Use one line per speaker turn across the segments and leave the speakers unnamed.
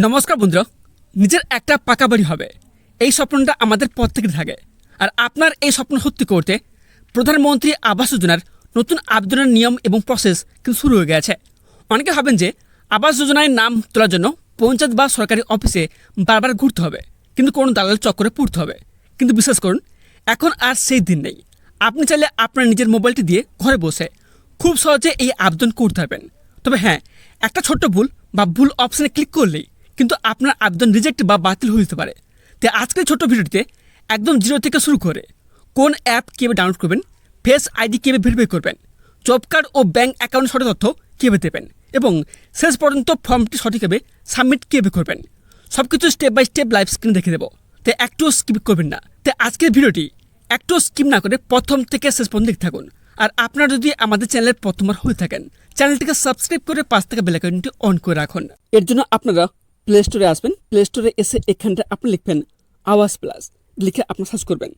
নমস্কার বন্ধুরা, নিজের একটা পাকা বাড়ি হবে এই স্বপ্নটা আমাদের প্রত্যেকের থাকে। আর আপনার এই স্বপ্ন সত্যি করতে প্রধানমন্ত্রী আবাস যোজনার নতুন আবেদনের নিয়ম এবং প্রসেস কিন্তু শুরু হয়ে গেছে। অনেকে ভাবেন যে আবাস যোজনায় নাম তোলার জন্য পঞ্চায়েত বা সরকারি অফিসে বারবার ঘুরতে হবে, কিন্তু কোনো দালাল চক্করে পড়তে হবে। কিন্তু বিশ্বাস করুন, এখন আর সেই দিন নেই। আপনি চাইলে আপনার নিজের মোবাইলটি দিয়ে ঘরে বসে খুব সহজে এই আবেদন করতে পারবেন। তবে হ্যাঁ, একটা ছোট্ট ভুল অপশানে ক্লিক করলেই কিন্তু আপনার আবেদন রিজেক্ট বা বাতিল হয়ে যেতে পারে। তাই আজকের ছোট্ট ভিডিওটিতে একদম জিরো থেকে শুরু করে কোন অ্যাপ কীভাবে ডাউনলোড করবেন, ফেস আইডি কীভাবে ভেরিফাই করবেন, জব কার্ড ও ব্যাঙ্ক অ্যাকাউন্ট সঠিক তথ্য কীভাবে দেবেন এবং শেষ পর্যন্ত ফর্মটি সঠিকভাবে সাবমিট কীভাবে করবেন, সব কিছু স্টেপ বাই স্টেপ লাইভ স্ক্রিনে দেখে দেবো। তাই একটু স্কিপ করবেন না। তাই আজকের ভিডিওটি একটু স্কিপ না করে প্রথম থেকে শেষ পর্যন্ত দেখতে থাকুন। আর আপনারা যদি আমাদের চ্যানেলের প্রথমবার হয়ে থাকেন, চ্যানেলটিকে সাবস্ক্রাইব করে পাশ থেকে বেল আইকনটি অন করে রাখুন। এর জন্য আপনারা প্লে স্টোরে আসবেন। প্লে স্টোরে এসে এখানটা আপনি লিখবেন আওয়াজ প্লাস, লিখে আপনার সার্চ করবেন।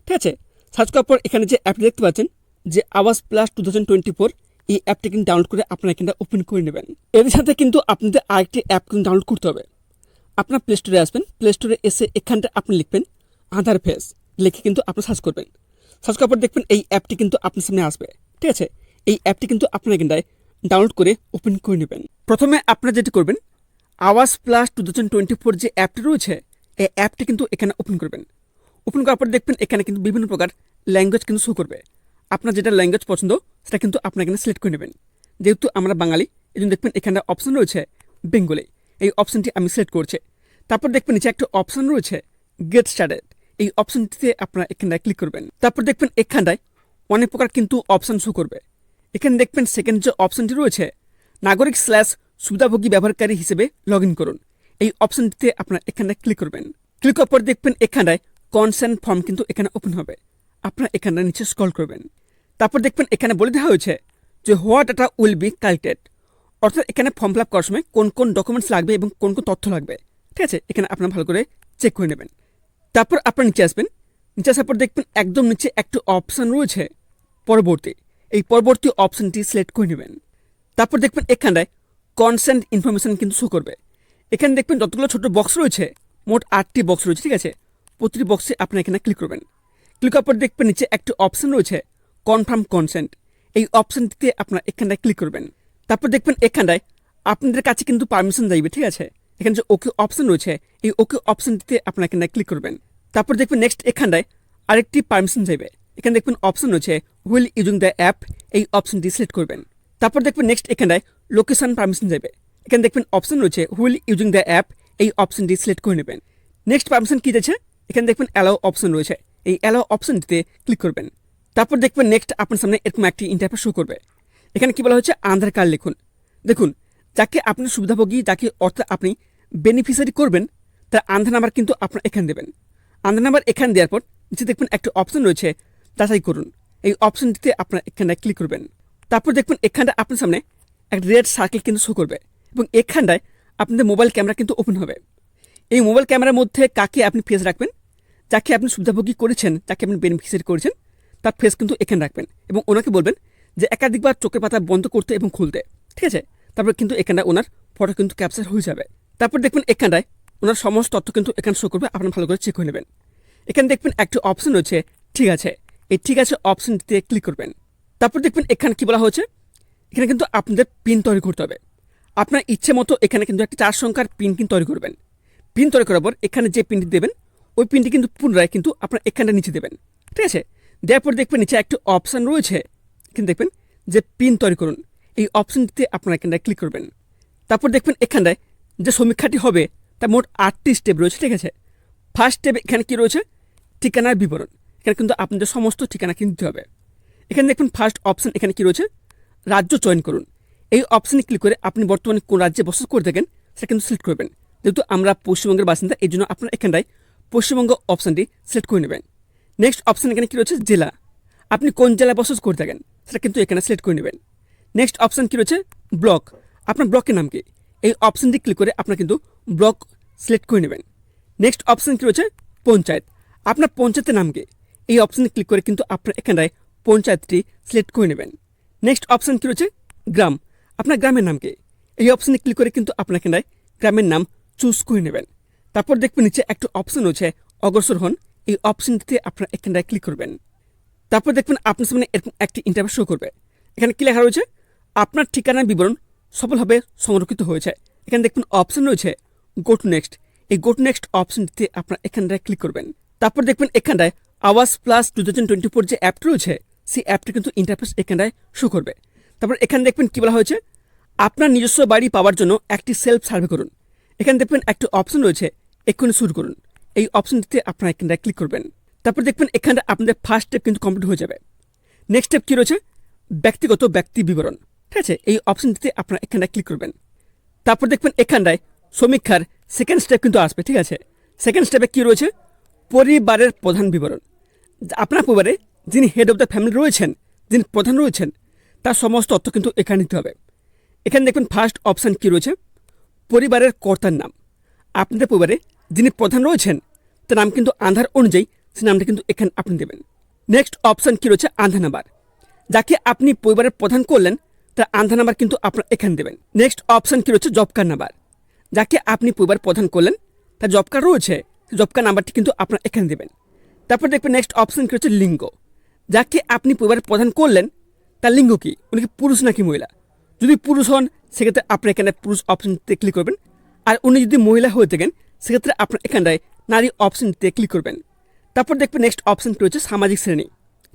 ঠিক আছে, সার্চ করার পর এখানে যে অ্যাপটি দেখতে পাচ্ছেন যে আওয়াজ প্লাস 2024, এই অ্যাপটি কিন্তু ডাউনলোড করে আপনারা এখানটা ওপেন করে নেবেন। এর সাথে কিন্তু আপনাদের আরেকটি অ্যাপ কিন্তু ডাউনলোড করতে হবে। আপনার প্লে স্টোরে আসবেন। প্লে স্টোরে এসে এখানটা আপনি লিখবেন আধার ফেস, লিখে কিন্তু আপনি সার্চ করবেন। সার্চ করার পর দেখবেন এই অ্যাপটি কিন্তু আপনার সামনে আসবে। ঠিক আছে, এই অ্যাপটি কিন্তু আপনার এখানটায় ডাউনলোড করে ওপেন করে নেবেন। প্রথমে আপনারা যেটি করবেন, আওয়াজ প্লাস 2024 যে অ্যাপটি রয়েছে, এই অ্যাপটি কিন্তু এখানে ওপেন করবেন। ওপেন করার পর দেখবেন এখানে কিন্তু বিভিন্ন প্রকার ল্যাঙ্গুয়েজ কিন্তু শো করবে। আপনার যেটা ল্যাঙ্গুয়েজ পছন্দ সেটা কিন্তু আপনার এখানে সিলেক্ট করে নেবেন। যেহেতু আমরা বাঙালি, এই জন্য দেখবেন এখানে অপশন রয়েছে বেঙ্গলি, এই অপশনটি আমি সিলেক্ট করছি। তারপর দেখবেন নিচে একটা অপশন রয়েছে গেট স্টার্টেড, এই অপশনটিতে আপনারা এখানটায় ক্লিক করবেন। তারপর দেখবেন এখানটায় অনেক প্রকার কিন্তু অপশন শো করবে। এখানে দেখবেন সেকেন্ড যে অপশনটি রয়েছে নাগরিক/সুবিধাভোগী ব্যবহারকারী হিসেবে লগ ইন করুন, এই অপশনটিতে আপনারা এখানটায় ক্লিক করবেন। ক্লিক করার পর দেখবেন এখানটায় কনসেন্ট ফর্ম কিন্তু এখানে ওপেন হবে। আপনারা এখানটা নিচে স্ক্রল করবেন। তারপর দেখবেন এখানে বলে দেওয়া হয়েছে যে what data will be collected, অর্থাৎ এখানে ফর্ম ফিল আপ করার সময় কোন কোন ডকুমেন্টস লাগবে এবং কোন কোন তথ্য লাগবে। ঠিক আছে, এখানে আপনারা ভালো করে চেক করে নেবেন। তারপর আপনারা নিচে আসবেন। নিচে আসার পর দেখবেন একদম নিচে একটা অপশান রয়েছে পরবর্তী, এই পরবর্তী অপশানটি সিলেক্ট করে নেবেন। তারপর দেখবেন এখানটায় কনসেন্ট ইনফরমেশন কিন্তু শো করবে। এখানে দেখবেন যতগুলো ছোট বক্স রয়েছে, মোট 8টি বক্স রয়েছে। ঠিক আছে, প্রতিটি বক্সে আপনারা এখানে ক্লিক করবেন। ক্লিক করার পর দেখবেন নিচে একটা অপশান রয়েছে কনফার্ম কনসেন্ট, এই অপশানটিতে আপনারা এখানটায় ক্লিক করবেন। তারপর দেখবেন এখানটায় আপনাদের কাছে কিন্তু পারমিশন যাইবে। ঠিক আছে, এখানে যে ওকে অপশান রয়েছে, এই ওকে অপশানটিতে আপনারা এখানে ক্লিক করবেন। তারপর দেখবেন নেক্সট এখানটায় আরেকটি পারমিশন যাইবে। এখানে দেখবেন অপশান রয়েছে হুইল ইউজিং দ্য অ্যাপ, এই অপশানটি সিলেক্ট করবেন। তারপর দেখবেন নেক্সট এখানটায় লোকেশন পারমিশন যাবে। এখানে দেখবেন অপশান রয়েছে হুইল ইউজিং দ্য অ্যাপ, এই অপশানটি সিলেক্ট করে নেবেন। নেক্সট পারমিশন কী যাচ্ছে, এখানে দেখবেন অ্যালাও অপশান রয়েছে, এই অ্যালাও অপশানটিতে ক্লিক করবেন। তারপর দেখবেন নেক্সট আপনার সামনে এরকম একটি ইন্টারফেস শো করবে। এখানে কি বলা হচ্ছে আধার কার্ড লিখুন। দেখুন, যাকে আপনি সুবিধাভোগী, যাকে অর্থাৎ আপনি বেনিফিশিয়ারি করবেন, তার আধার নাম্বার কিন্তু আপনার এখানে দেবেন। আধার নাম্বার এখানে দেওয়ার পর নিচে দেখবেন একটা অপশান রয়েছে যাচাই করুন, এই অপশানটিতে আপনার এখানে ক্লিক করবেন। তারপর দেখবেন এখানটা আপনার সামনে একটা রেড সার্কেল কিন্তু শো করবে এবং এখানটায় আপনাদের মোবাইল ক্যামেরা কিন্তু ওপেন হবে। এই মোবাইল ক্যামেরার মধ্যে কাকে আপনি ফেস রাখবেন, যাকে আপনি সুবিধাভোগী করেছেন, যাকে আপনি বেনিফিশিয়ারি করেছেন, তার ফেস কিন্তু এখানে রাখবেন এবং ওনাকে বলবেন যে একাধিকবার চোখের পাতা বন্ধ করতে এবং খুলতে। ঠিক আছে, তারপর কিন্তু এখানটায় ওনার ফটো কিন্তু ক্যাপচার হয়ে যাবে। তারপর দেখবেন এখানটায় ওনার সমস্ত তথ্য কিন্তু এখানে শো করবে, আপনার ভালো করে চেক করে নেবেন। এখানে দেখবেন একটা অপশন রয়েছে ঠিক আছে, এই ঠিক আছে অপশনটিতে ক্লিক করবেন। তারপর দেখবেন এখানে কি বলা হয়েছে, এখানে কিন্তু আপনাদের পিন তৈরি করতে হবে। আপনার ইচ্ছে মতো এখানে কিন্তু একটা 4 সংখ্যার পিন কিন্তু তৈরি করবেন। পিন তৈরি করার পর এখানে যে পিনটি দেবেন, ওই পিনটি কিন্তু পুনরায় কিন্তু আপনার এখানটা নিচে দেবেন। ঠিক আছে, দেওয়ার পর দেখবেন নিচে একটা অপশান রয়েছে, এখানে দেখবেন যে পিন তৈরি করুন, এই অপশানটিতে আপনারা এখানটায় ক্লিক করবেন। তারপর দেখবেন এখানটায় যে সমীক্ষাটি হবে তার মোট 8টি স্টেপ রয়েছে। ঠিক আছে, ফার্স্ট স্টেপে এখানে কি রয়েছে ঠিকানার বিবরণ, এখানে কিন্তু আপনাদের সমস্ত ঠিকানা কিন্তু দিতে হবে। এখানে দেখবেন ফার্স্ট অপশান এখানে কি রয়েছে রাজ্য চয়ন করুন, এই অপশানে ক্লিক করে আপনি বর্তমানে কোন রাজ্যে বসবাস করে থাকেন সেটা কিন্তু সিলেক্ট করবেন। যেহেতু আমরা পশ্চিমবঙ্গের বাসিন্দা, এই জন্য আপনার এখানটায় পশ্চিমবঙ্গ অপশানটি সিলেক্ট করে নেবেন। নেক্সট অপশান এখানে কি রয়েছে জেলা, আপনি কোন জেলায় বসবাস করে থাকেন সেটা কিন্তু এখানে সিলেক্ট করে নেবেন। নেক্সট অপশান কি রয়েছে ব্লক, আপনার ব্লকের নাম কি, এই অপশানটি ক্লিক করে আপনার কিন্তু ব্লক সিলেক্ট করে নেবেন। নেক্সট অপশান কি রয়েছে পঞ্চায়েত, আপনার পঞ্চায়েতের নাম কি, এই অপশানে ক্লিক করে কিন্তু আপনার এখানটায় পঞ্চায়েতটি সিলেক্ট করে নেবেন। নেক্সট অপশান কি রয়েছে গ্রাম, আপনার গ্রামের নাম কি, এই অপশানে ক্লিক করে কিন্তু আপনার এখানটায় গ্রামের নাম চুজ করে নেবেন। তারপর দেখবেন নিচে একটা অপশন রয়েছে অগ্রসর হন, এই অপশনটিতে আপনারা এখানটায় ক্লিক করবেন। তারপর দেখবেন আপনার সামনে এরকম একটি ইন্টারফেস শো করবে। এখানে কি লেখা রয়েছে, আপনার ঠিকানার বিবরণ সফলভাবে সংরক্ষিত হয়েছে। এখানে দেখবেন অপশন রয়েছে গো টু নেক্সট, এই গো টু নেক্সট অপশনটিতে আপনারা এখানটায় ক্লিক করবেন। তারপর দেখবেন এখানটায় আওয়াজ প্লাস 2024 যে অ্যাপটি রয়েছে সেই অ্যাপটি কিন্তু ইন্টারফেস এখানটায় শো করবে। তারপর এখানে দেখবেন কি বলা হয়েছে, আপনার নিজস্ব বাড়ি পাওয়ার জন্য একটি সেলফ সার্ভে করুন। এখানে দেখবেন একটা অপশন রয়েছে এক্ষুনি শুরু করুন, এই অপশনটিতে আপনারা এখানটায় ক্লিক করবেন। তারপর দেখবেন এখানটা আপনাদের ফার্স্ট স্টেপ কিন্তু কমপ্লিট হয়ে যাবে। নেক্সট স্টেপ কি রয়েছে, ব্যক্তিগত ব্যক্তি বিবরণ, ঠিক আছে, এই অপশনটিতে আপনারা এখানটায় ক্লিক করবেন। তারপর দেখবেন এখানটায় সমীক্ষার সেকেন্ড স্টেপ কিন্তু আসবে, ঠিক আছে। সেকেন্ড স্টেপে কি রয়েছে, পরিবারের প্রধান বিবরণ। আপনার পরিবারে যিনি হেড অফ দ্য ফ্যামিলি রয়েছেন, যিনি প্রধান রয়েছেন, তার সমস্ত তথ্য কিন্তু এখানে নিতে হবে। এখানে দেখবেন ফার্স্ট অপশান কি রয়েছে, পরিবারের কর্তার নাম। আপনাদের পরিবারে যিনি প্রধান রয়েছেন তার নাম কিন্তু আধার অনুযায়ী সেই নামটা কিন্তু এখানে আপনি দেবেন। নেক্সট অপশান কি রয়েছে, আধার নাম্বার। যাকে আপনি পরিবারের প্রধান করলেন তার আধার নাম্বার কিন্তু আপনারা এখানে দেবেন। নেক্সট অপশান কি রয়েছে, জব কার্ড নাম্বার। যাকে আপনি পরিবারের প্রধান করলেন তার জব কার্ড রয়েছে, জব কার্ড নাম্বারটি কিন্তু আপনারা এখানে দেবেন। তারপর দেখবেন নেক্সট অপশান কি রয়েছে, লিঙ্গ। যাকে আপনি পরিবারের প্রধান করলেন তার লিঙ্গ কি, উনি কি পুরুষ নাকি মহিলা। যদি পুরুষ হন সেক্ষেত্রে আপনি এখানে পুরুষ অপশনটিতে ক্লিক করবেন, আর উনি যদি মহিলা হয়ে থাকেন সেক্ষেত্রে আপনার এখানটায় নারী অপশনটিতে ক্লিক করবেন। তারপর দেখবেন নেক্সট অপশন কি রয়েছে, সামাজিক শ্রেণী,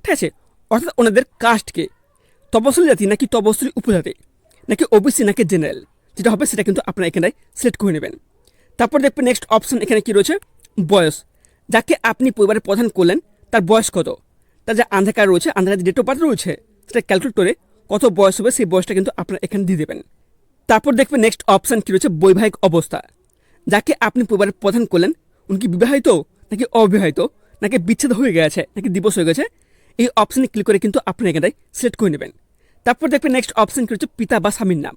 ঠিক আছে, অর্থাৎ ওনাদের কাস্টকে তপশিলি জাতি নাকি তপশিলি উপজাতি নাকি ওবিসি নাকি জেনারেল, যেটা হবে সেটা কিন্তু আপনারা এখানটায় সিলেক্ট করে নেবেন। তারপর দেখবেন নেক্সট অপশন এখানে কি রয়েছে, বয়স। যাকে আপনি পরিবারের প্রধান করলেন তার বয়স কত, তার যে আধার কার্ড রয়েছে, আধার কার্ডের ডেট অফ বার্থ রয়েছে, সেটা ক্যালকুলেট করে কত বয়স হবে সেই বয়সটা কিন্তু আপনারা এখানে দিয়ে দেবেন। তারপর দেখবেন নেক্সট অপশান কি রয়েছে, বৈবাহিক অবস্থা। যাকে আপনি পরিবারের প্রধান করলেন উনি কি বিবাহিত নাকি অবিবাহিত, নাকি বিচ্ছেদ হয়ে গেছে নাকি দিবস হয়ে গেছে, এই অপশানে ক্লিক করে কিন্তু আপনি এখানটায় সিলেক্ট করে নেবেন। তারপর দেখবেন নেক্সট অপশান কি রয়েছে, পিতা বা স্বামীর নাম।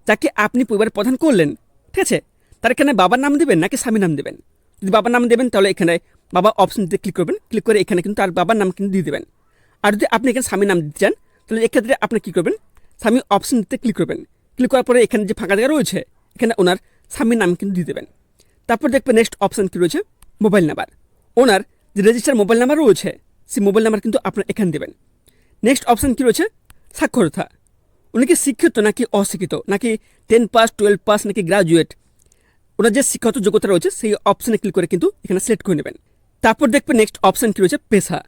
যাকে আপনি পরিবারের প্রধান করলেন, ঠিক আছে, তার এখানে বাবার নাম দেবেন নাকি স্বামীর নাম দেবেন। যদি বাবার নাম দেবেন তাহলে এখানে বাবা অপশনটিতে ক্লিক করবেন, ক্লিক করে এখানে কিন্তু তার বাবার নাম কিন্তু দিয়ে দেবেন। আর যদি আপনি এখানে স্বামীর নাম দিতে চান তাহলে এক্ষেত্রে আপনি কী করবেন, স্বামী অপশনটিতে ক্লিক করবেন, ক্লিক করার পরে এখানে যে ফাঁকা জায়গা রয়েছে এখানে ওনার স্বামীর নাম কিন্তু দিয়ে দেবেন। তারপর দেখবেন নেক্সট অপশান কী রয়েছে, মোবাইল নাম্বার। ওনার যে রেজিস্টার মোবাইল নাম্বার রয়েছে সেই মোবাইল নাম্বার কিন্তু আপনার এখানে দেবেন। নেক্সট অপশান কী রয়েছে, সাক্ষরতা। উনি কি শিক্ষিত নাকি অশিক্ষিত, নাকি 10 পাস 12 পাস নাকি গ্রাজুয়েট, ওনার যে শিক্ষাগত যোগ্যতা রয়েছে সেই অপশানে ক্লিক করে কিন্তু এখানে সিলেক্ট করে নেবেন। তারপর দেখবেন নেক্সট অপশান কী রয়েছে, পেশা।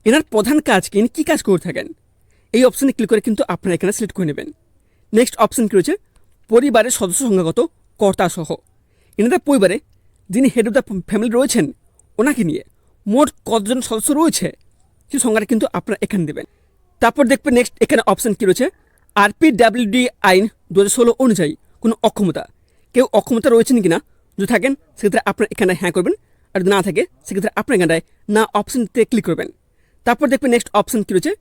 এনার প্রধান কাজ কি, ইনি কী কাজ করে থাকেন, এই অপশানে ক্লিক করে কিন্তু আপনারা এখানে সিলেক্ট করে নেবেন। নেক্সট অপশান কী রয়েছে, পরিবারের সদস্য সংখ্যাগত কর্তা সহ। এনাদের পরিবারে যিনি হেড অফ দ্য ফ্যামিলি রয়েছেন ওনাকে নিয়ে মোট কতজন সদস্য রয়েছে সেই সংখ্যাটা কিন্তু আপনারা এখানে দেবেন। তারপর দেখবেন নেক্সট এখানে অপশান কী রয়েছে, RPWD আইন 2016 অনুযায়ী কোনো অক্ষমতা, কেউ অক্ষমতা রয়েছেন কিনা, যদি থাকেন সেক্ষেত্রে আপনারা এখানে হ্যাঁ করবেন, আর যদি না থাকে সেক্ষেত্রে আপনার এখানটায় না অপশানটিতে ক্লিক করবেন। তারপর দেখবেন নেক্সট অপশান কী রয়েছে,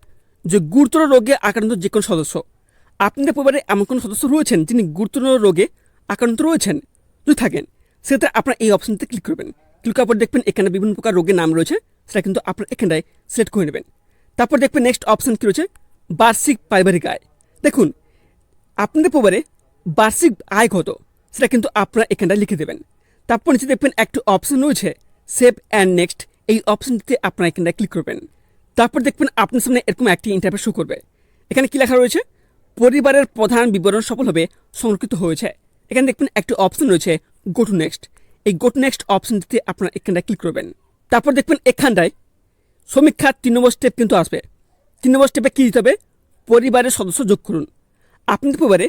যে গুরুতর রোগে আক্রান্ত যে কোনো সদস্য। আপনাদের পরিবারে এমন কোনো সদস্য রয়েছেন যিনি গুরুতর রোগে আক্রান্ত রয়েছেন, যদি থাকেন সেক্ষেত্রে আপনারা এই অপশানটিতে ক্লিক করবেন। ক্লিক করার পর দেখবেন এখানে বিভিন্ন প্রকার রোগের নাম রয়েছে, সেটা কিন্তু আপনারা এখানটায় সিলেক্ট করে নেবেন। তারপর দেখবেন নেক্সট অপশান কী রয়েছে, বার্ষিক পারিবারিক আয়। দেখুন আপনাদের পরিবারে বার্ষিক আয় কত সেটা কিন্তু আপনারা এখানটায় লিখে দেবেন। তারপর নিচে দেখবেন একটা অপশান রয়েছে সেভ অ্যান্ড নেক্সট, এই অপশানটিতে আপনারা এখানটায় ক্লিক করবেন। তারপর দেখবেন আপনার সামনে এরকম একটি ইন্টারফেস শো করবে। এখানে কী লেখা রয়েছে, পরিবারের প্রধান বিবরণ সফলভাবে সংরক্ষিত হয়েছে। এখানে দেখবেন একটা অপশান রয়েছে গো টু নেক্সট, এই গো টু নেক্সট অপশানটিতে আপনারা এখানটায় ক্লিক করবেন। তারপর দেখবেন এখানটায় সমীক্ষার 3 নম্বর স্টেপ কিন্তু আসবে। 3 নম্বর স্টেপে কী দিতে হবে, পরিবারের সদস্য যোগ করুন। আপনাদের পরিবারে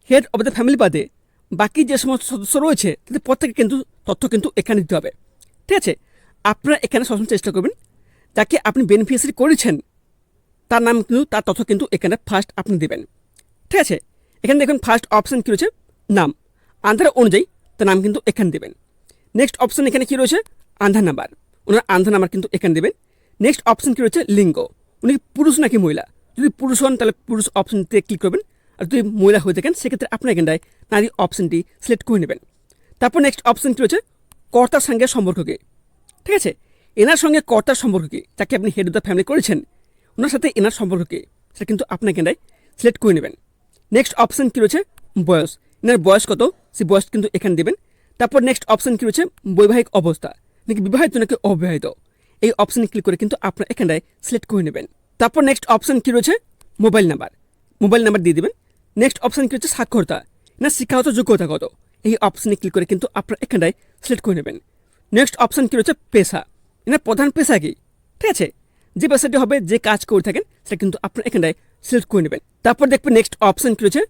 হেড অব দ্য ফ্যামিলি বাদে বাকি যে সমস্ত সদস্য রয়েছে তাদের প্রত্যেকে কিন্তু তথ্য কিন্তু এখানে দিতে হবে, ঠিক আছে। আপনারা এখানে সবসময় চেষ্টা করবেন যাকে আপনি বেনিফিশিয়ারি করেছেন তার নাম কিন্তু তার তথ্য কিন্তু এখানে ফার্স্ট আপনি দেবেন, ঠিক আছে। এখানে দেখুন ফার্স্ট অপশান কী রয়েছে, নাম। আধার অনুযায়ী তার নাম কিন্তু এখানে দেবেন। নেক্সট অপশান এখানে কী রয়েছে, আধার নাম্বার। ওনার আধার নাম্বার কিন্তু এখানে দেবেন। নেক্সট অপশান কী রয়েছে, লিঙ্গ। উনি পুরুষ নাকি মহিলা, যদি পুরুষ হন তাহলে পুরুষ অপশানটিতে ক্লিক করবেন, আর যদি মহিলা হয়ে থাকেন সেক্ষেত্রে আপনার এখানটায় নারী অপশানটি সিলেক্ট করে নেবেন। তারপর নেক্সট অপশান কী রয়েছে, কর্তার সঙ্গে সম্পর্ক কী, ঠিক আছে। এনার সঙ্গে কর্তার সম্পর্ক কী, যাকে আপনি হেড অফ দ্য ফ্যামিলি করেছেন ওনার সাথে এনার সম্পর্ক কী সেটা কিন্তু আপনার এখানটায় সিলেক্ট করে নেবেন। নেক্সট অপশান কী রয়েছে, বয়স। এনার বয়স কত সেই বয়স কিন্তু এখানে দেবেন। তারপর নেক্সট অপশন কি রয়েছে বৈবাহিক অবস্থা, নাকি বিবাহিত নাকি অবিবাহিত, এই অপশনে ক্লিক করে কিন্তু আপনারা এখানটায় সিলেক্ট করে নেবেন। তারপর নেক্সট অপশন কি রয়েছে মোবাইল নাম্বার দিয়ে দেবেন। নেক্সট অপশন কি রয়েছে সাক্ষরতা না শিক্ষাগত যোগ্যতা কত, এই অপশনে ক্লিক করে কিন্তু আপনারা এখানটায় সিলেক্ট করে নেবেন। নেক্সট অপশন কি রয়েছে পেশা, এনার প্রধান পেশা কি, ঠিক আছে, যে পেশাটি হবে যে কাজ করে থাকেন সেটা কিন্তু আপনারা এখানটায় সিলেক্ট করে নেবেন। তারপর দেখবেন নেক্সট অপশন কি রয়েছে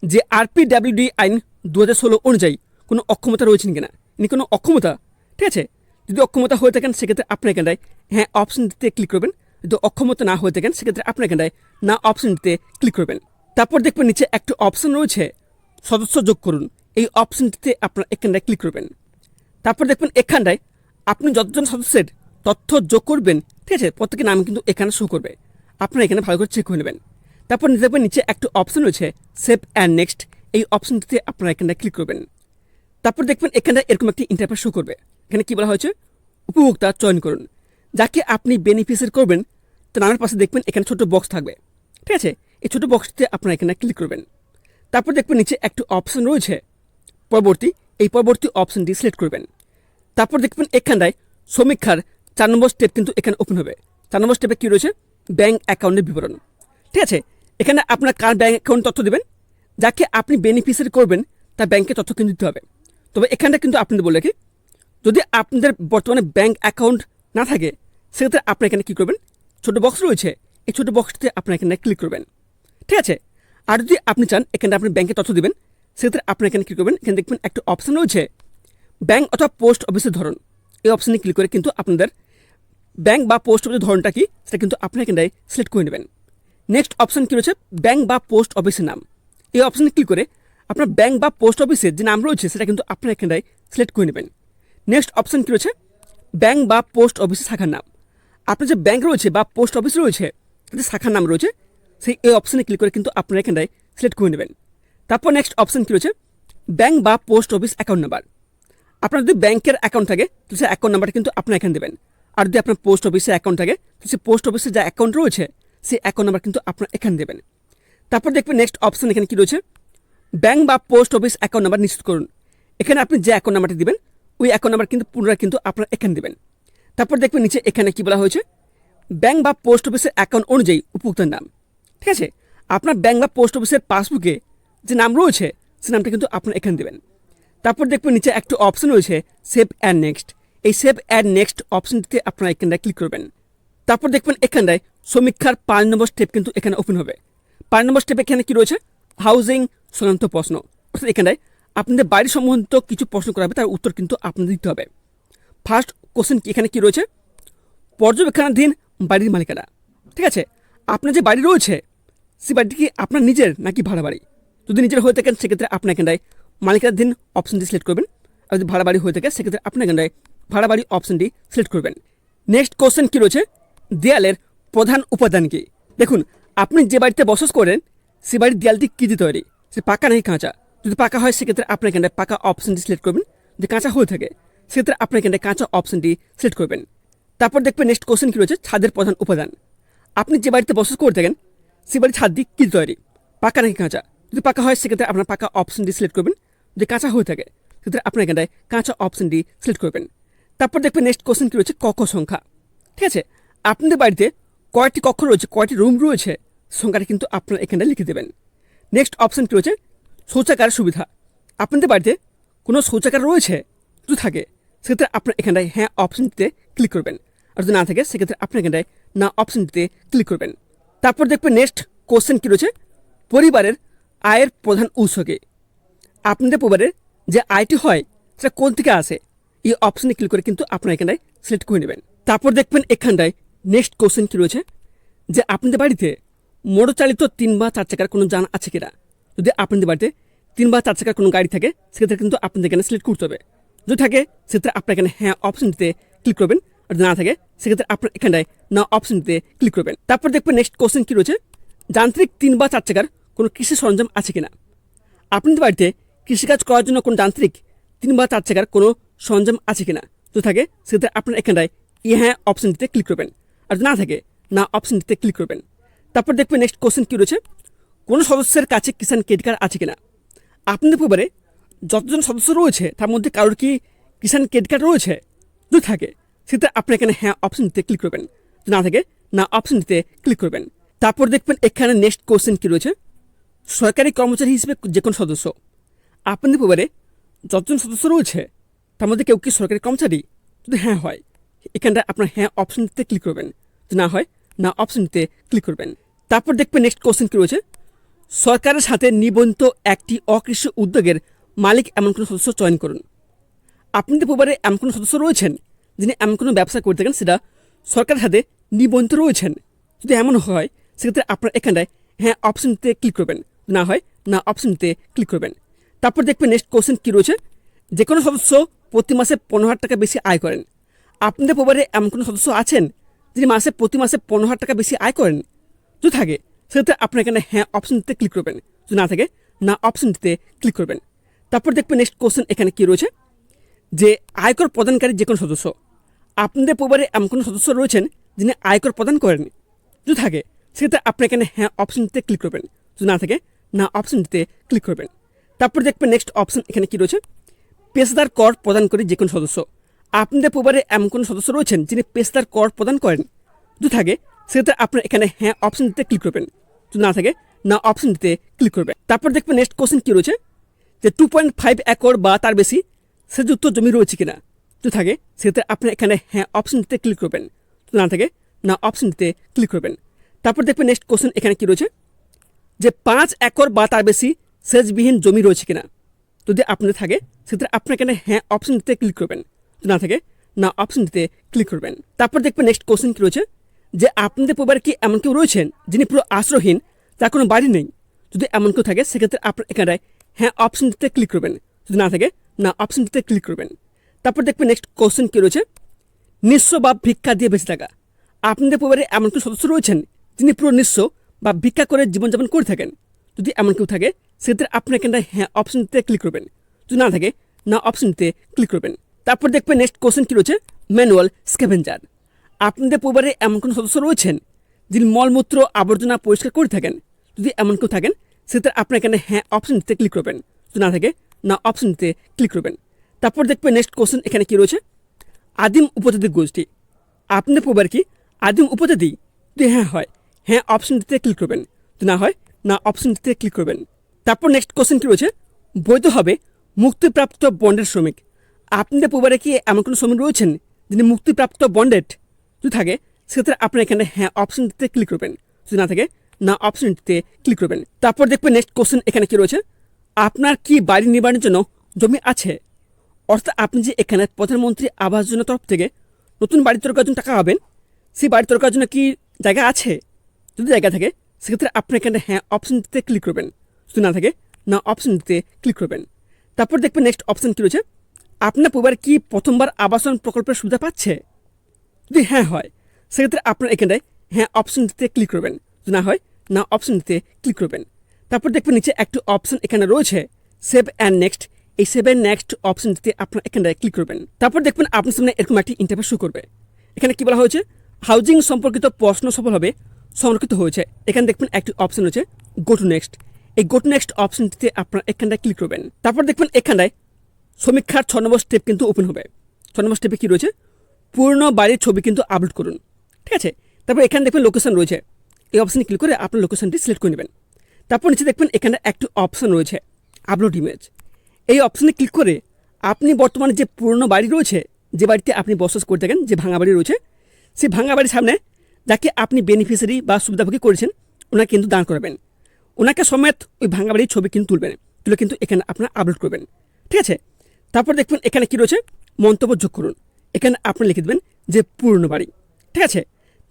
যে RPWD আইন 2016 অনুযায়ী কোনো অক্ষমতা রয়েছেন কিনা, ইনি কোনো অক্ষমতা, ঠিক আছে, যদি অক্ষমতা হয়ে থাকেন সেক্ষেত্রে আপনার এখানটায় হ্যাঁ অপশনটিতে ক্লিক করবেন। যদি অক্ষমতা না হয়ে থাকেন সেক্ষেত্রে আপনার এখানটায় না অপশনটিতে ক্লিক করবেন। তারপর দেখবেন নিচে একটা অপশন রয়েছে সদস্য যোগ করুন, এই অপশনটিতে আপনার এখানটায় ক্লিক করবেন। তারপর দেখবেন এখানটায় আপনি যতজন সদস্যের তথ্য যোগ করবেন, ঠিক আছে, প্রত্যেকের নাম কিন্তু এখানে শো করবে, আপনারা এখানে ভালো করে চেক করে নেবেন। তারপর দেখবেন নিচে একটা অপশন রয়েছে সেভ অ্যান্ড নেক্সট, এই অপশনটিতে আপনারা এখানটায় ক্লিক করবেন। তারপর দেখবেন এখানে এরকম একটি ইন্টারফেস শো করবে, এখানে কি বলা হয়েছে উপভোক্তা চয়ন করুন, যাকে আপনি বেনিফিশিয়ারি করবেন তার নামের পাশে দেখবেন এখানে ছোট বক্স থাকবে, ঠিক আছে, এই ছোট বক্সটিতে আপনারা এখানে ক্লিক করবেন। তারপর দেখবেন নিচে একটা অপশন রয়েছে পরবর্তী, এই পরবর্তী অপশনটি সিলেক্ট করবেন। তারপর দেখবেন এখানটায় সমীক্ষার 4 নম্বর স্টেপ কিন্তু এখানে ওপেন হবে। 4 নম্বর স্টেপে কী রয়েছে ব্যাঙ্ক অ্যাকাউন্টের বিবরণ, ঠিক আছে, এখানে আপনার কার ব্যাঙ্ক অ্যাকাউন্ট তথ্য দেবেন, যাকে আপনি বেনিফিশিয়ারি করবেন তার ব্যাংকের তথ্য কিন্তু দিতে হবে। তবে এখানটা কিন্তু আপনাদের বলে রাখি, যদি আপনাদের বর্তমানে ব্যাঙ্ক অ্যাকাউন্ট না থাকে সেক্ষেত্রে আপনার এখানে কী করবেন, ছোটো বক্স রয়েছে এই ছোটো বক্সটিতে আপনার এখানে ক্লিক করবেন, ঠিক আছে। আর যদি আপনি চান এখানে আপনি ব্যাংকের তথ্য দেবেন সেক্ষেত্রে আপনার এখানে ক্লিক করবেন। এখানে দেখবেন একটা অপশন রয়েছে ব্যাঙ্ক অথবা পোস্ট অফিসের ধরন, এই অপশানে ক্লিক করে কিন্তু আপনাদের ব্যাঙ্ক বা পোস্ট অফিসের ধরনটা কি সেটা কিন্তু আপনার এখানটায় সিলেক্ট করে নেবেন। নেক্সট অপশন কী রয়েছে ব্যাঙ্ক বা পোস্ট অফিসের নাম, এই অপশানে ক্লিক করে আপনার ব্যাঙ্ক বা পোস্ট অফিসের যে নাম রয়েছে সেটা কিন্তু আপনার এখানটায় সিলেক্ট করে নেবেন। নেক্সট অপশন কী রয়েছে ব্যাঙ্ক বা পোস্ট অফিসের শাখার নাম, আপনার যে ব্যাঙ্ক রয়েছে বা পোস্ট অফিস রয়েছে যে শাখার নাম রয়েছে সেই এই অপশানে ক্লিক করে কিন্তু আপনার এখানটায় সিলেক্ট করে নেবেন। তারপর নেক্সট অপশন কী রয়েছে ব্যাঙ্ক বা পোস্ট অফিস অ্যাকাউন্ট নাম্বার, আপনার যদি ব্যাংকের অ্যাকাউন্ট থাকে তো সেই অ্যাকাউন্ট নাম্বারটা কিন্তু আপনার এখানে দেবেন। আর যদি আপনার পোস্ট অফিসে অ্যাকাউন্ট থাকে তো সেই পোস্ট অফিসের যে অ্যাকাউন্ট রয়েছে সেই অ্যাকাউন্ট নাম্বার কিন্তু আপনার এখানে দেবেন। তারপর দেখবেন নেক্সট অপশন এখানে কী রয়েছে ব্যাঙ্ক বা পোস্ট অফিস অ্যাকাউন্ট নাম্বার নিশ্চিত করুন, এখানে আপনি যে অ্যাকাউন্ট নাম্বারটি দেবেন ওই অ্যাকাউন্ট নাম্বার কিন্তু পুনরায় কিন্তু আপনার এখানে দেবেন। তারপর দেখবেন নিচে এখানে কী বলা হয়েছে ব্যাঙ্ক বা পোস্ট অফিসের অ্যাকাউন্ট অনুযায়ী উপভোক্তার নাম, ঠিক আছে, আপনার ব্যাঙ্ক বা পোস্ট অফিসের পাসবুকে যে নাম রয়েছে সেই নামটা কিন্তু আপনার এখানে দেবেন। তারপর দেখবেন নিচে একটা অপশন রয়েছে সেভ অ্যান্ড নেক্সট, এই সেভ অ্যান্ড নেক্সট অপশনটিতে আপনারা এখানটায় ক্লিক করবেন। তারপর দেখবেন এখানটায় সমীক্ষার 5 নম্বর স্টেপ কিন্তু এখানে ওপেন হবে। 5 নম্বর স্টেপে এখানে কী রয়েছে হাউজিং সংক্রান্ত প্রশ্ন, অর্থাৎ এখানটায় আপনাদের বাড়ি সম্বন্ধিত কিছু প্রশ্ন করা হবে, তার উত্তর কিন্তু আপনাদের দিতে হবে। ফার্স্ট কোশ্চেন এখানে কী রয়েছে পর্যবেক্ষণাধীন বাড়ির মালিকানা, ঠিক আছে, আপনার যে বাড়ি রয়েছে সেই বাড়িটি কি আপনার নিজের নাকি ভাড়া বাড়ি, যদি নিজের হয়ে থাকেন সেক্ষেত্রে আপনার এখানটায় মালিকানাধীন অপশনটি সিলেক্ট করবেন, আর যদি ভাড়া বাড়ি হয়ে থাকে সেক্ষেত্রে আপনার এখানটায় ভাড়া বাড়ি অপশনটি সিলেক্ট করবেন। নেক্সট কোশ্চেন কী রয়েছে দেয়ালের প্রধান উপাদান কি, দেখুন আপনি যে বাড়িতে বসবাস করেন সে বাড়ির দেয়ালটি কী দিয়ে তৈরি, সে পাকা নাকি কাঁচা, যদি পাকা হয় সেক্ষেত্রে আপনার এখানটায় পাকা অপশনটি সিলেক্ট করবেন, যদি কাঁচা হয়ে থাকে সেক্ষেত্রে আপনার এখানটায় কাঁচা অপশনটি সিলেক্ট করবেন। তারপর দেখবেন নেক্সট কোশ্চেন কী রয়েছে ছাদের প্রধান উপাদান, আপনি যে বাড়িতে বসবাস করে থাকেন সে বাড়ির ছাদ দিয়ে কী তৈরি, পাকা নাকি কাঁচা, যদি পাকা হয় সেক্ষেত্রে আপনার পাকা অপশনটি সিলেক্ট করবেন, যদি কাঁচা হয়ে থাকে সেক্ষেত্রে আপনার এখানটায় কাঁচা অপশনটি সিলেক্ট করবেন। তারপর দেখবেন নেক্সট কোশ্চেন কী রয়েছে কক্ষ সংখ্যা, ঠিক আছে, আপনাদের বাড়িতে কয়টি কক্ষ রয়েছে কয়টি রুম রয়েছে সংখ্যাটা কিন্তু আপনারা এখানটায় লিখে দেবেন। নেক্সট অপশন কী রয়েছে শৌচাগার সুবিধা, আপনাদের বাড়িতে কোনো শৌচাগার রয়েছে যদি থাকে সেক্ষেত্রে আপনার এখানটায় হ্যাঁ অপশনটিতে ক্লিক করবেন, আর যদি না থাকে সেক্ষেত্রে আপনার এখানটায় না অপশনটিতে ক্লিক করবেন। তারপর দেখবেন নেক্সট কোশ্চেন কী রয়েছে পরিবারের আয়ের প্রধান উৎস কি, আপনাদের পরিবারের যে আয়টি হয় সেটা কোন থেকে আসে, এই অপশনে ক্লিক করে কিন্তু আপনার এখানটায় সিলেক্ট করে নেবেন। তারপর দেখবেন এখানটায় নেক্সট কোশ্চেন কী রয়েছে যে আপনাদের বাড়িতে মোটর চালিত 3 বা 4 চাকার কোনো যান আছে কিনা, যদি আপনাদের বাড়িতে 3 বা 4 চাকার কোনো গাড়ি থাকে সেক্ষেত্রে কিন্তু আপনাদের এখানে সিলেক্ট করতে হবে, যদি থাকে সেক্ষেত্রে আপনার এখানে হ্যাঁ অপশনটিতে ক্লিক করবেন, আর যদি না থাকে সেক্ষেত্রে আপনার এখানটায় না অপশনটিতে ক্লিক করবেন। তারপর দেখবেন নেক্সট কোশ্চেন কী রয়েছে যান্ত্রিক 3 বা 4 চাকার কোনো কৃষি সরঞ্জাম আছে কিনা, আপনাদের বাড়িতে কৃষিকাজ করার জন্য কোনো যান্ত্রিক 3 বা 4 চাকার কোনো সরঞ্জাম আছে কিনা, যদি থাকে সেক্ষেত্রে আপনার এখানটায় হ্যাঁ অপশনটিতে ক্লিক করবেন, আর যদি না থাকে না অপশনটিতে ক্লিক করবেন। তারপর দেখবেন নেক্সট কোশ্চেন কী রয়েছে কোনো সদস্যের কাছে কিষাণ ক্রেডিট কার্ড আছে কিনা, আপনাদের পরিবারে যতজন সদস্য রয়েছে তার মধ্যে কারোর কি কিষাণ ক্রেডিট কার্ড রয়েছে? যদি থাকে সেটা আপনি এখানে হ্যাঁ অপশনটিতে ক্লিক করবেন, যদি না থাকে না অপশনটিতে ক্লিক করবেন। তারপর দেখবেন এখানে নেক্সট কোশ্চেন কি রয়েছে, সরকারি কর্মচারী হিসেবে যে কোনো সদস্য, আপনাদের পরিবারে যতজন সদস্য রয়েছে তার মধ্যে কেউ কি সরকারি কর্মচারী? যদি হ্যাঁ হয় এখানটা আপনার হ্যাঁ অপশনটিতে ক্লিক করবেন, যদি না হয় না অপশনটিতে ক্লিক করবেন। তারপর দেখবেন নেক্সট কোশ্চেন কি রয়েছে, সরকারের সাথে নিবন্ধিত একটি অকৃষি উদ্যোগের মালিক এমন কোনো সদস্য চয়ন করুন। আপনাদের পরিবারে এমন কোনো সদস্য রয়েছেন যিনি এমন কোনো ব্যবসা করে থাকেন সেটা সরকারের সাথে নিবন্ধিত রয়েছেন? যদি এমন হয় সেক্ষেত্রে আপনার এখানটায় হ্যাঁ অপশনটিতে ক্লিক করবেন, না হয় না অপশনটিতে ক্লিক করবেন। তারপর দেখবেন নেক্সট কোশ্চেন কী রয়েছে, যে কোনো সদস্য প্রতি মাসে 15,000 টাকা বেশি আয় করেন। আপনাদের পরিবারে এমন কোনো সদস্য আছেন যিনি প্রতি মাসে 15,000 টাকা বেশি আয় করেন? যদি থাকে সেক্ষেত্রে আপনার এখানে হ্যাঁ অপশনটিতে ক্লিক করবেন, যদি না থাকে না অপশনটিতে ক্লিক করবেন। তারপর দেখবেন নেক্সট কোশ্চেন এখানে কী রয়েছে, যে আয়কর প্রদানকারী যে কোনো সদস্য, আপনাদের পরিবারে এমন কোনো সদস্য রয়েছেন যিনি আয়কর প্রদান করেন? যদি থাকে সেক্ষেত্রে আপনি এখানে হ্যাঁ অপশনটিতে ক্লিক করবেন, যদি না থাকে না অপশনটিতে ক্লিক করবেন। তারপর দেখবেন নেক্সট অপশন এখানে কি রয়েছে, পেশাদার কর প্রদানকারী যে কোনো সদস্য, আপনাদের পরিবারে এমন কোনো সদস্য রয়েছেন যিনি পেশাদার কর প্রদান করেন? যদি থাকে সেক্ষেত্রে আপনার এখানে হ্যাঁ অপশনটিতে ক্লিক করবেন, যদি না থাকে না অপশনটিতে ক্লিক করবেন। তারপর দেখবেন নেক্সট কোশ্চেন কি রয়েছে, যে 2.5 একর বা তার বেশি সেচযুক্ত জমি রয়েছে কিনা? যদি থাকে সেক্ষেত্রে আপনি এখানে হ্যাঁ অপশনটিতে ক্লিক করবেন, যদি না থাকে না অপশনটিতে ক্লিক করবেন। তারপর দেখবেন নেক্সট কোশ্চেন এখানে কি রয়েছে, যে 5 একর বা তার বেশি সেচবিহীন জমি রয়েছে কিনা? যদি আপনাদের থাকে সেক্ষেত্রে আপনি এখানে হ্যাঁ অপশনটিতে ক্লিক করবেন, যদি না থাকে না অপশনটিতে ক্লিক করবেন। তারপর দেখবেন নেক্সট কোশ্চেন কি রয়েছে, যে আপনাদের পরিবারে কি এমন কেউ রয়েছেন যিনি পুরো আশ্রয়হীন, তার কোনো বাড়ি নেই? যদি এমন কেউ থাকে সেক্ষেত্রে আপনার এখানে হ্যাঁ অপশনটিতে ক্লিক করবেন, যদি না থাকে না অপশনটিতে ক্লিক করবেন। তারপর দেখবেন নেক্সট কোশ্চেন কি রয়েছে, নিঃস্ব বা ভিক্ষা দিয়ে বেঁচে থাকা, আপনাদের পরিবারে এমন কেউ সদস্য রয়েছেন যিনি পুরো নিঃস্ব বা ভিক্ষা করে জীবনযাপন করে থাকেন? যদি এমন কেউ থাকে সেক্ষেত্রে আপনার এখানটা হ্যাঁ অপশনটিতে ক্লিক করবেন, যদি না থাকে না অপশনটিতে ক্লিক করবেন। তারপর দেখবেন নেক্সট কোশ্চেন কি রয়েছে, ম্যানুয়াল স্ক্যাভেঞ্জার, আপনাদের পরিবারে এমন কোনো সদস্য রয়েছেন যিনি মলমূত্র আবর্জনা পরিষ্কার করে থাকেন? যদি এমন কেউ থাকেন সেক্ষেত্রে আপনার এখানে হ্যাঁ অপশনটিতে ক্লিক করবেন, যদি না থাকে না অপশনটিতে ক্লিক করবেন। তারপর দেখবেন নেক্সট কোশ্চেন এখানে কি রয়েছে, আদিম উপজাতি গোষ্ঠী, আপনাদের পরিবার কি আদিম উপজাতি? যদি হ্যাঁ হয় হ্যাঁ অপশনটিতে ক্লিক করবেন, যদি না হয় না অপশনটিতে ক্লিক করবেন। তারপর নেক্সট কোশ্চেন কি রয়েছে, বৈধভাবে মুক্তিপ্রাপ্ত বন্ডের শ্রমিক, আপনাদের পরিবারে কি এমন কোনো শ্রমিক রয়েছেন যিনি মুক্তিপ্রাপ্ত বন্ডেড? যদি থাকে সেক্ষেত্রে আপনার এখানে হ্যাঁ অপশনটিতে ক্লিক করবেন, যদি না থাকে না অপশনটিতে ক্লিক করবেন। তারপর দেখবেন নেক্সট কোশ্চেন এখানে কি রয়েছে, আপনার কি বাড়ি নির্মাণের জন্য জমি আছে? অর্থাৎ আপনি যে এখানে প্রধানমন্ত্রী আবাস যোজনার তরফ থেকে নতুন বাড়ি তৈরি করার জন্য টাকা পাবেন, সেই বাড়ি তৈরি করার জন্য কি জায়গা আছে? যদি জায়গা থাকে সেক্ষেত্রে আপনি এখানে হ্যাঁ অপশনটিতে ক্লিক করবেন, যদি না থাকে না অপশনটিতে ক্লিক করবেন। তারপর দেখবেন নেক্সট অপশন কী রয়েছে, আপনার পরিবার কি প্রথমবার আবাসন প্রকল্পের সুবিধা পাচ্ছে? যদি হ্যাঁ হয় সেক্ষেত্রে আপনার এখানটায় হ্যাঁ অপশনটিতে ক্লিক করবেন, যদি না হয় না অপশনটিতে ক্লিক করবেন। তারপর দেখবেন নিচে একটি অপশন এখানে রয়েছে সেভ অ্যান্ড নেক্সট, এই সেভ অ্যান্ড নেক্সট অপশনটিতে আপনার এখানটায় ক্লিক করবেন। তারপর দেখবেন আপনার সামনে এরকম একটি ইন্টারভিউ শুরু করবে। এখানে কি বলা হয়েছে, হাউজিং সম্পর্কিত প্রশ্ন সফলভাবে সংরক্ষিত হয়েছে। এখানে দেখবেন একটি অপশন রয়েছে গো টু নেক্সট, এই গো টু নেক্সট অপশনটিতে আপনার এখানটায় ক্লিক করবেন। তারপর দেখবেন এখানটায় সমীক্ষার 6 নম্বর স্টেপ কিন্তু ওপেন হবে। 6 নম্বর স্টেপে কী রয়েছে, পূর্ণ বাড়ির ছবি কিন্তু আপলোড করুন, ঠিক আছে। তারপর এখানে দেখবেন লোকেশন রয়েছে, এই অপশানে ক্লিক করে আপনার লোকেশনটি সিলেক্ট করে নেবেন। তারপর নিচে দেখবেন এখানে একটি অপশান রয়েছে আপলোড ইমেজ, এই অপশানে ক্লিক করে আপনি বর্তমানে যে পুরনো বাড়ি রয়েছে, যে বাড়িতে আপনি বসবাস করে থাকেন, যে ভাঙা বাড়ি রয়েছে, সেই ভাঙা বাড়ির সামনে যাকে আপনি বেনিফিশিয়ারি বা সুবিধাভোগী করেছেন ওনাকে কিন্তু দান করবেন, ওনাকে সমেত ওই ভাঙা বাড়ির ছবি কিন্তু তুলবেন, তুলে কিন্তু এখানে আপনার আপলোড করবেন, ঠিক আছে। তারপর দেখবেন এখানে কি রয়েছে, মন্তব্য যোগ করুন, এখানে আপনি লিখে দেবেন যে পুরনো বাড়ি, ঠিক আছে।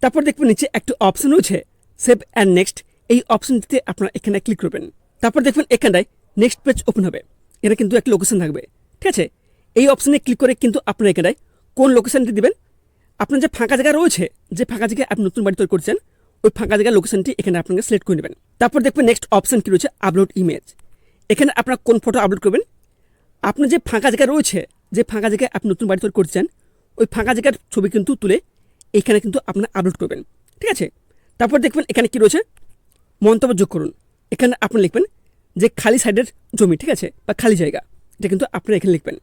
তারপর দেখবেন নিচে একটি অপশন রয়েছে সেভ অ্যান্ড নেক্সট, এই অপশনটিতে আপনারা এখানে ক্লিক করবেন। তারপর দেখবেন এখানটায় নেক্সট পেজ ওপেন হবে, এটা কিন্তু একটা লোকেশন থাকবে, ঠিক আছে। এই অপশনে ক্লিক করে কিন্তু আপনারা এখানটায় কোন লোকেশনটি দিবেন, আপনার যে ফাঁকা জায়গা রয়েছে, যে ফাঁকা জায়গায় আপনি নতুন বাড়ি তৈরি করছেন, ওই ফাঁকা জায়গার লোকেশনটি এখানে আপনাকে সিলেক্ট করে নেবেন। তারপর দেখবেন নেক্সট অপশন কি রয়েছে আপলোড ইমেজ, এখানে আপনার কোন ফটো আপলোড করবেন, আপনার যে ফাঁকা জায়গা রয়েছে, যে ফাঁকা জায়গায় আপনি নতুন বাড়ি তৈরি করছেন, ওই ফাঁকা জায়গার ছবি কিন্তু তুলে এখানে কিন্তু আপনার আপলোড করবেন, ঠিক আছে। তারপর দেখবেন এখানে কি রয়েছে মন্তব্য যোগ করুন, এখানে আপনি লিখবেন যে খালি সাইডের জমি, ঠিক আছে, বা খালি জায়গা, এটা কিন্তু আপনারা এখানে লিখবেন।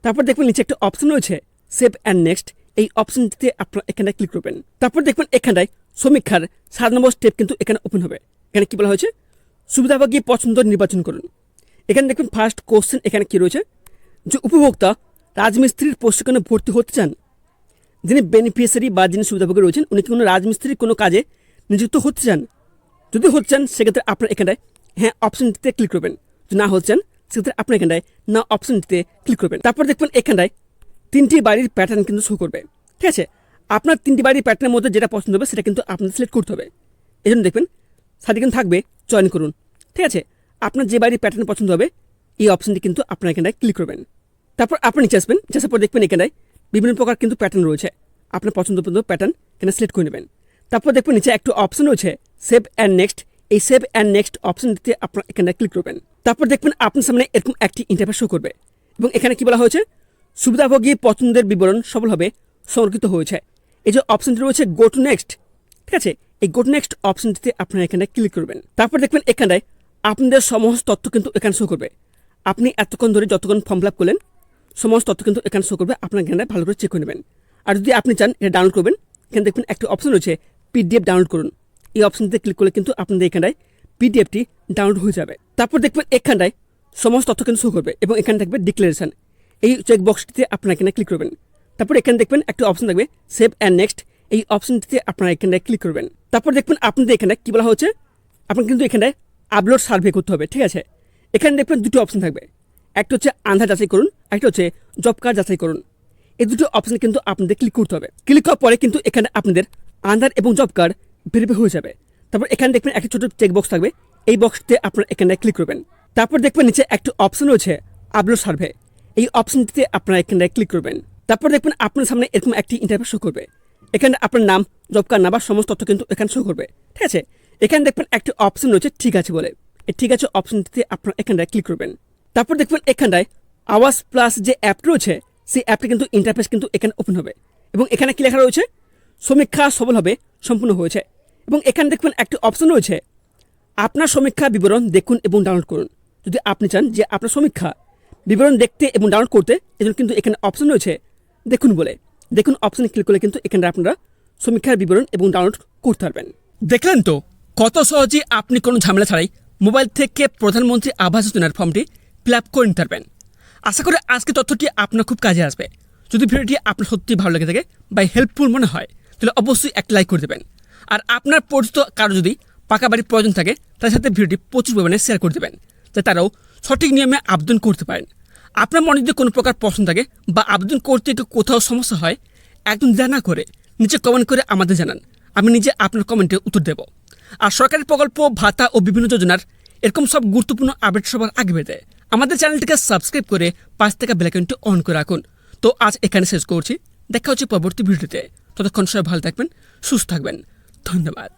তারপর দেখবেন নিচে একটা অপশন রয়েছে সেভ অ্যান্ড নেক্সট, এই অপশনটিতে আপনারা এখানে ক্লিক করবেন। তারপর দেখবেন এখানটায় সমীক্ষার 7 নম্বর স্টেপ কিন্তু এখানে ওপেন হবে। এখানে কি বলা হয়েছে, সুবিধাভোগী পছন্দ নির্বাচন করুন। এখানে দেখবেন ফার্স্ট কোশ্চেন এখানে কি রয়েছে, যে উপভোক্তা রাজমিস্ত্রির প্রশিক্ষণে ভর্তি হতে চান। যিনি বেনিফিশিয়ারি বা যিনি সুবিধাভোগী রয়েছেন উনি কি কোনো রাজমিস্ত্রির কোনো কাজে নিযুক্ত হতে চান? যদি হতে চান সেক্ষেত্রে আপনার এখানটায় হ্যাঁ অপশনটিতে ক্লিক করবেন। যদি না হতে চান সেক্ষেত্রে আপনার এখানটায় না অপশনটিতে ক্লিক করবেন। তারপর দেখবেন এখানটায় 3টি বাড়ির প্যাটার্ন কিন্তু শো করবে। ঠিক আছে, আপনার 3টি বাড়ির প্যাটার্নের মধ্যে যেটা পছন্দ হবে সেটা কিন্তু আপনাদের সিলেক্ট করতে হবে। এই জন্য দেখবেন সাথে কিন্তু থাকবে চয়ন করুন। ঠিক আছে, আপনার যে বাড়ির প্যাটার্ন পছন্দ হবে এই অপশনটি কিন্তু আপনার এখানটায় ক্লিক করবেন। তারপর আপনি নিচে আসবেন, নিচে আসার পর দেখবেন এখানটায় বিভিন্ন প্রকার কিন্তু প্যাটার্ন রয়েছে। আপনার পছন্দ প্যাটার্ন এখানে সিলেক্ট করে নেবেন। তারপর দেখবেন নিচে একটা অপশন রয়েছে সেভ অ্যান্ড নেক্সট, এই সেভ অ্যান্ড নেক্সট অপশনটিতে আপনার এখানে ক্লিক করবেন। তারপর দেখবেন আপনার সামনে এরকম একটি ইন্টারফেস শো করবে এবং এখানে কি বলা হয়েছে, সুবিধাভোগী পছন্দের বিবরণ সফলভাবে সংরক্ষিত হয়েছে। এই যে অপশনটি রয়েছে গো টু নেক্সট, ঠিক আছে, এই গো টু নেক্সট অপশনটিতে আপনারা এখানে ক্লিক করবেন। তারপর দেখবেন এখানটায় আপনাদের সমস্ত তথ্য কিন্তু এখানে শো করবে। আপনি এতক্ষণ ধরে যতক্ষণ ফর্ম ফিল আপ করলেন সমস্ত তথ্য কিন্তু এখানে শো করবে। আপনার এখানে ভালো করে চেক করে নেবেন। আর যদি আপনি চান এটা ডাউনলোড করবেন, এখানে দেখবেন একটা অপশন রয়েছে পিডিএফ ডাউনলোড করুন। এই অপশনটিতে ক্লিক করলে কিন্তু আপনাদের এখানটায় পিডিএফটি ডাউনলোড হয়ে যাবে। তারপর দেখবেন এখানটায় সমস্ত তথ্য কিন্তু শো করবে এবং এখানে থাকবে ডিক্লারেশন, এই চেক বক্সটিতে আপনারা এখানে ক্লিক করবেন। তারপর এখানে দেখবেন একটা অপশন থাকবে সেভ অ্যান্ড নেক্সট, এই অপশনটিতে আপনারা এখানে ক্লিক করবেন। তারপর দেখবেন আপনাদের এখানে কি বলা হচ্ছে, আপনার কিন্তু এখানে আপলোড সার্ভে করতে হবে। ঠিক আছে, এখানে দেখবেন দুটো অপশন থাকবে, একটা হচ্ছে আধার যাচাই করুন, একটা হচ্ছে জব কার্ড যাচাই করুন। এই দুটো অপশন কিন্তু আপনাদের ক্লিক করতে হবে। ক্লিক করার পরে কিন্তু এখানে আপনাদের আধার এবং জব কার্ড ভেরিফাই হয়ে যাবে। তারপর এখানে দেখবেন একটা ছোট চেক বক্স থাকবে, এই বক্সটিতে আপনারা এখানে ক্লিক করবেন। তারপর দেখবেন নিচে একটা অপশন রয়েছে আপলোড সার্ভে, এই অপশনটিতে আপনারা এখানে ক্লিক করবেন। তারপর দেখবেন আপনার সামনে এরকম একটি ইন্টারফেস শো করবে। এখানে আপনার নাম, জব কার্ড নাম্বার সমস্ত তথ্য কিন্তু এখানে শো করবে। ঠিক আছে, এখানে দেখবেন একটা অপশন রয়েছে ঠিক আছে বলে, এই ঠিক আছে অপশনটিতে আপনারা এখানটায় ক্লিক করবেন। তারপর দেখবেন এখানটায় আওয়াজ প্লাস যে অ্যাপ রয়েছে সেই অ্যাপটি কিন্তু ইন্টারফেস কিন্তু এখানে ওপেন হবে এবং এখানে কি লেখা রয়েছে, সমীক্ষা সফলভাবে সম্পূর্ণ হয়েছে। এবং এখানে দেখবেন একটা অপশন রয়েছে আপনার সমীক্ষা বিবরণ দেখুন এবং ডাউনলোড করুন। যদি আপনি চান যে আপনার সমীক্ষা বিবরণ দেখতে এবং ডাউনলোড করতে, এজন্য কিন্তু এখানে অপশন রয়েছে দেখুন বলে, দেখুন অপশনে ক্লিক করলে কিন্তু এখানে আপনারা সমীক্ষার বিবরণ এবং ডাউনলোড করতে পারবেন। দেখলেন তো কত সহজে আপনি কোনো ঝামেলা ছাড়াই মোবাইল থেকে প্রধানমন্ত্রী আবাস যোজনার ফর্মটি ফিল আপ করে নিতে পারবেন। আশা করি আজকে তথ্যটি আপনার খুব কাজে আসবে। যদি ভিডিওটি আপনার সত্যি ভালো লেগে থাকে বা হেল্পফুল মনে হয় তাহলে অবশ্যই একটা লাইক করে দেবেন। আর আপনার পরিচিত কারো যদি পাকা বাড়ির প্রয়োজন থাকে তার সাথে ভিডিওটি প্রচুর পরিমাণে শেয়ার করে দেবেন, যাতে তারাও সঠিক নিয়মে আবেদন করতে পারেন। আপনার মনে যদি কোনো প্রকার প্রশ্ন থাকে বা আবেদন করতে কোথাও সমস্যা হয় একদম জানা করে নিচে কমেন্ট করে আমাদের জানান, আমি নিজে আপনার কমেন্টে উত্তর দেব। আর সরকারি প্রকল্প, ভাতা ও বিভিন্ন যোজনার এরকম সব গুরুত্বপূর্ণ আপডেট সবার আগে পেতে আমাদের চ্যানেলটিকে সাবস্ক্রাইব করে পাশ থেকে বেল আইকনটি অন করে রাখুন। তো আজ এখানে শেষ করছি, দেখা হচ্ছে পরবর্তী ভিডিওতে। ততক্ষণ সবাই ভালো থাকবেন, সুস্থ থাকবেন, ধন্যবাদ।